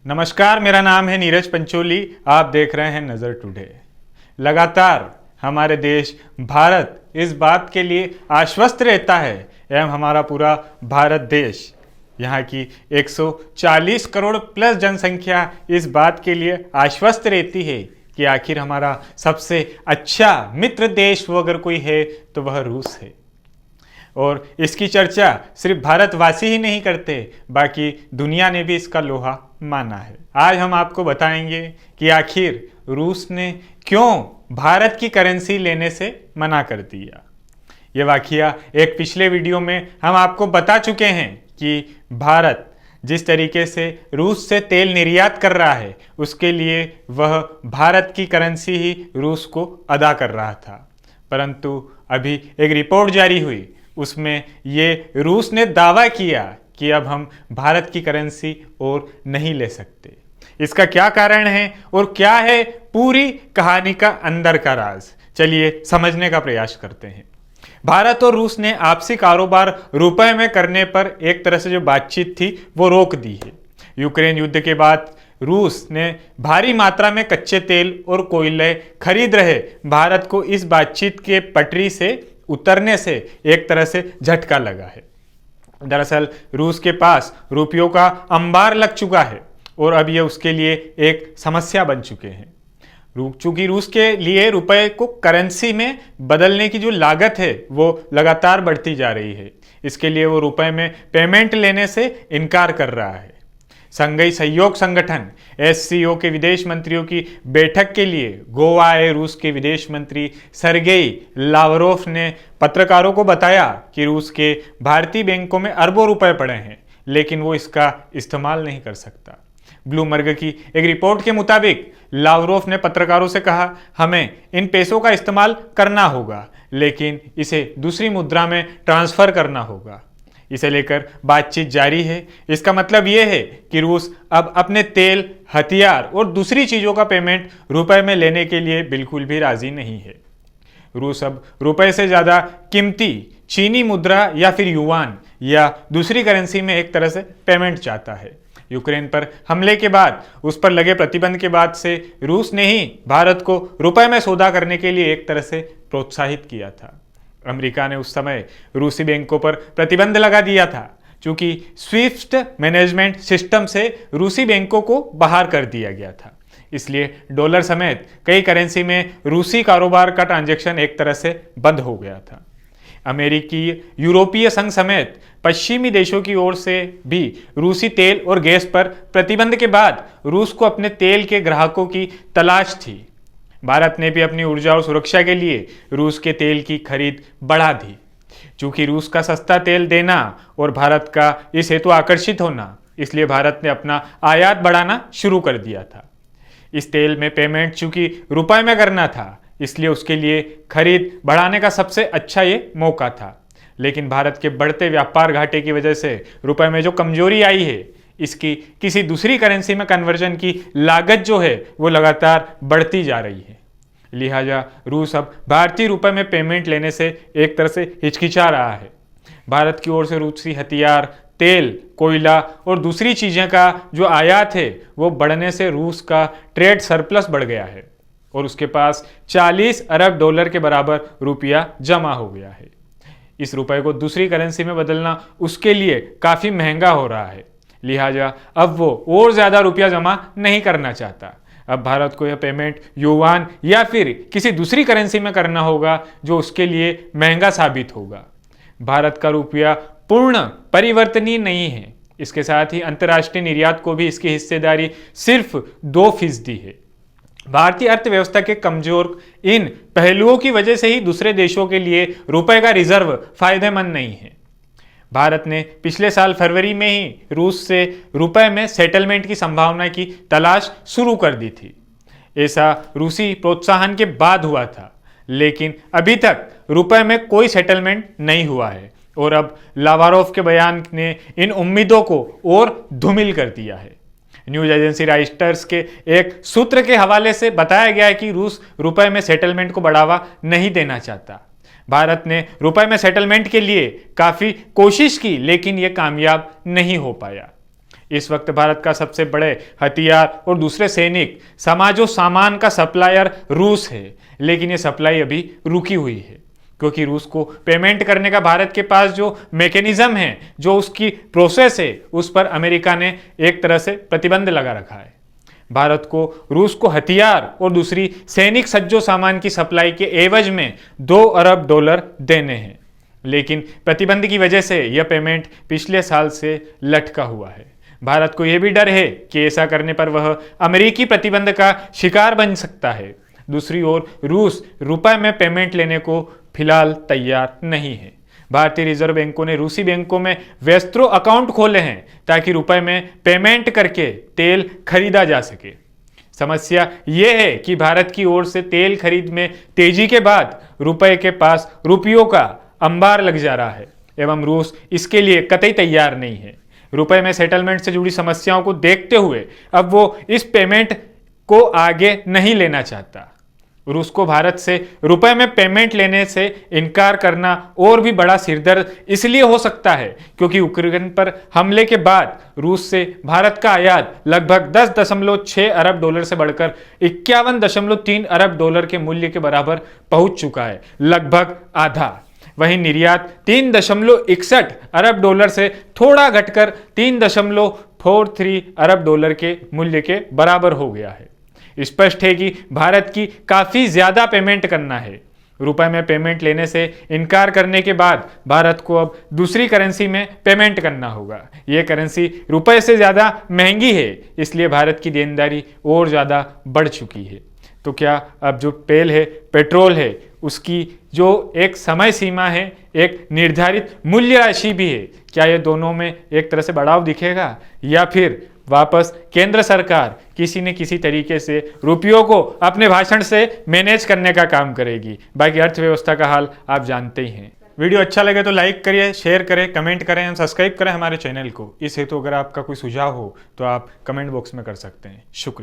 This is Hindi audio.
नमस्कार, मेरा नाम है नीरज पंचोली। आप देख रहे हैं नज़र टुडे। लगातार हमारे देश भारत इस बात के लिए आश्वस्त रहता है एवं हमारा पूरा भारत देश, यहाँ की 140 करोड़ प्लस जनसंख्या इस बात के लिए आश्वस्त रहती है कि आखिर हमारा सबसे अच्छा मित्र देश वो अगर कोई है तो वह रूस है। और इसकी चर्चा सिर्फ भारतवासी ही नहीं करते, बाकी दुनिया ने भी इसका लोहा माना है। आज हम आपको बताएंगे कि आखिर रूस ने क्यों भारत की करेंसी लेने से मना कर दिया। ये वाकया एक पिछले वीडियो में हम आपको बता चुके हैं कि भारत जिस तरीके से रूस से तेल निर्यात कर रहा है उसके लिए वह भारत की करेंसी ही रूस को अदा कर रहा था। परंतु अभी एक रिपोर्ट जारी हुई, उसमें ये रूस ने दावा किया कि अब हम भारत की करेंसी और नहीं ले सकते। इसका क्या कारण है और क्या है पूरी कहानी का अंदर का राज, चलिए समझने का प्रयास करते हैं। भारत और रूस ने आपसी कारोबार रुपए में करने पर एक तरह से जो बातचीत थी वो रोक दी है। यूक्रेन युद्ध के बाद रूस ने भारी मात्रा में कच्चे तेल और कोयले खरीद रहे भारत को इस बातचीत के पटरी से उतरने से एक तरह से झटका लगा है। दरअसल रूस के पास रुपयों का अंबार लग चुका है और अब ये उसके लिए एक समस्या बन चुके हैं। चूंकि रूस के लिए रुपए को करेंसी में बदलने की जो लागत है वो लगातार बढ़ती जा रही है, इसके लिए वो रुपए में पेमेंट लेने से इनकार कर रहा है। संघीय सहयोग संगठन एससीओ के विदेश मंत्रियों की बैठक के लिए गोवा आए रूस के विदेश मंत्री सरगेई लावरोव ने पत्रकारों को बताया कि रूस के भारतीय बैंकों में अरबों रुपए पड़े हैं, लेकिन वो इसका इस्तेमाल नहीं कर सकता। ब्लूमबर्ग की एक रिपोर्ट के मुताबिक लावरोव ने पत्रकारों से कहा, हमें इन पैसों का इस्तेमाल करना होगा, लेकिन इसे दूसरी मुद्रा में ट्रांसफर करना होगा। इसे लेकर बातचीत जारी है। इसका मतलब यह है कि रूस अब अपने तेल, हथियार और दूसरी चीज़ों का पेमेंट रुपए में लेने के लिए बिल्कुल भी राजी नहीं है। रूस अब रुपए से ज़्यादा कीमती चीनी मुद्रा या फिर युआन या दूसरी करेंसी में एक तरह से पेमेंट चाहता है। यूक्रेन पर हमले के बाद उस पर लगे प्रतिबंध के बाद से रूस ने ही भारत को रुपए में सौदा करने के लिए एक तरह से प्रोत्साहित किया था। अमेरिका ने उस समय रूसी बैंकों पर प्रतिबंध लगा दिया था, चूंकि स्विफ्ट मैनेजमेंट सिस्टम से रूसी बैंकों को बाहर कर दिया गया था। इसलिए डॉलर समेत कई करेंसी में रूसी कारोबार का ट्रांजैक्शन एक तरह से बंद हो गया था। अमेरिकी, यूरोपीय संघ समेत पश्चिमी देशों की ओर से भी रूसी तेल और गैस पर प्रतिबंध के बाद रूस को अपने तेल के ग्राहकों की तलाश थी। भारत ने भी अपनी ऊर्जा और सुरक्षा के लिए रूस के तेल की खरीद बढ़ा दी। चूंकि रूस का सस्ता तेल देना और भारत का इस हेतु आकर्षित होना, इसलिए भारत ने अपना आयात बढ़ाना शुरू कर दिया था। इस तेल में पेमेंट चूंकि रुपए में करना था, इसलिए उसके लिए खरीद बढ़ाने का सबसे अच्छा ये मौका था। लेकिन भारत के बढ़ते व्यापार घाटे की वजह से रुपए में जो कमजोरी आई है, इसकी किसी दूसरी करेंसी में कन्वर्जन की लागत जो है वो लगातार बढ़ती जा रही है। लिहाजा रूस अब भारतीय रुपए में पेमेंट लेने से एक तरह से हिचकिचा रहा है। भारत की ओर से रूसी हथियार, तेल, कोयला और दूसरी चीज़ें का जो आयात है वो बढ़ने से रूस का ट्रेड सरप्लस बढ़ गया है और उसके पास 40 अरब डॉलर के बराबर रुपया जमा हो गया है। इस रुपए को दूसरी करेंसी में बदलना उसके लिए काफ़ी महंगा हो रहा है। लिहाजा अब वो और ज़्यादा रुपया जमा नहीं करना चाहता। अब भारत को यह पेमेंट युआन या फिर किसी दूसरी करेंसी में करना होगा जो उसके लिए महंगा साबित होगा। भारत का रुपया पूर्ण परिवर्तनीय नहीं है। इसके साथ ही अंतर्राष्ट्रीय निर्यात को भी इसकी हिस्सेदारी सिर्फ 2% है। भारतीय अर्थव्यवस्था के कमजोर इन पहलुओं की वजह से ही दूसरे देशों के लिए रुपए का रिजर्व फायदेमंद नहीं है। भारत ने पिछले साल फरवरी में ही रूस से रुपए में सेटलमेंट की संभावना की तलाश शुरू कर दी थी। ऐसा रूसी प्रोत्साहन के बाद हुआ था, लेकिन अभी तक रुपए में कोई सेटलमेंट नहीं हुआ है और अब लावारोव के बयान ने इन उम्मीदों को और धूमिल कर दिया है। न्यूज एजेंसी रॉयटर्स के एक सूत्र के हवाले से बताया गया है कि रूस रुपए में सेटलमेंट को बढ़ावा नहीं देना चाहता। भारत ने रुपए में सेटलमेंट के लिए काफ़ी कोशिश की, लेकिन यह कामयाब नहीं हो पाया। इस वक्त भारत का सबसे बड़े हथियार और दूसरे सैनिक सामाजो सामान का सप्लायर रूस है, लेकिन ये सप्लाई अभी रुकी हुई है क्योंकि रूस को पेमेंट करने का भारत के पास जो मैकेनिज्म है, जो उसकी प्रोसेस है, उस पर अमेरिका ने एक तरह से प्रतिबंध लगा रखा है। भारत को रूस को हथियार और दूसरी सैनिक सज्जो सामान की सप्लाई के एवज में $2 अरब देने हैं, लेकिन प्रतिबंध की वजह से यह पेमेंट पिछले साल से लटका हुआ है। भारत को यह भी डर है कि ऐसा करने पर वह अमेरिकी प्रतिबंध का शिकार बन सकता है। दूसरी ओर रूस रुपए में पेमेंट लेने को फिलहाल तैयार नहीं है। भारतीय रिजर्व बैंकों ने रूसी बैंकों में वेस्त्रो अकाउंट खोले हैं ताकि रुपए में पेमेंट करके तेल खरीदा जा सके। समस्या यह है कि भारत की ओर से तेल खरीद में तेजी के बाद रुपए के पास रुपयों का अंबार लग जा रहा है एवं रूस इसके लिए कतई तैयार नहीं है। रुपए में सेटलमेंट से जुड़ी समस्याओं को देखते हुए अब वो इस पेमेंट को आगे नहीं लेना चाहता। रूस को भारत से रुपए में पेमेंट लेने से इनकार करना और भी बड़ा सिरदर्द इसलिए हो सकता है क्योंकि यूक्रेन पर हमले के बाद रूस से भारत का आयात लगभग $10.6 अरब से बढ़कर $51.3 अरब के मूल्य के बराबर पहुंच चुका है, लगभग आधा। वहीं निर्यात $3.61 अरब से थोड़ा घटकर $3.43 अरब के मूल्य के बराबर हो गया है। स्पष्ट है कि भारत की काफी ज्यादा पेमेंट करना है। रुपए में पेमेंट लेने से इनकार करने के बाद भारत को अब दूसरी करेंसी में पेमेंट करना होगा। यह करेंसी रुपए से ज्यादा महंगी है, इसलिए भारत की देनदारी और ज्यादा बढ़ चुकी है। तो क्या अब जो तेल है, पेट्रोल है, उसकी जो एक समय सीमा है, एक निर्धारित मूल्य राशि भी है, क्या ये दोनों में एक तरह से बढ़ाव दिखेगा या फिर वापस केंद्र सरकार किसी न किसी तरीके से रुपयों को अपने भाषण से मैनेज करने का काम करेगी? बाकी अर्थव्यवस्था का हाल आप जानते ही हैं। वीडियो अच्छा लगे तो लाइक करिए, शेयर करें, कमेंट करें एवं सब्सक्राइब करें हमारे चैनल को। इस हेतु अगर आपका कोई सुझाव हो तो आप कमेंट बॉक्स में कर सकते हैं। शुक्रिया।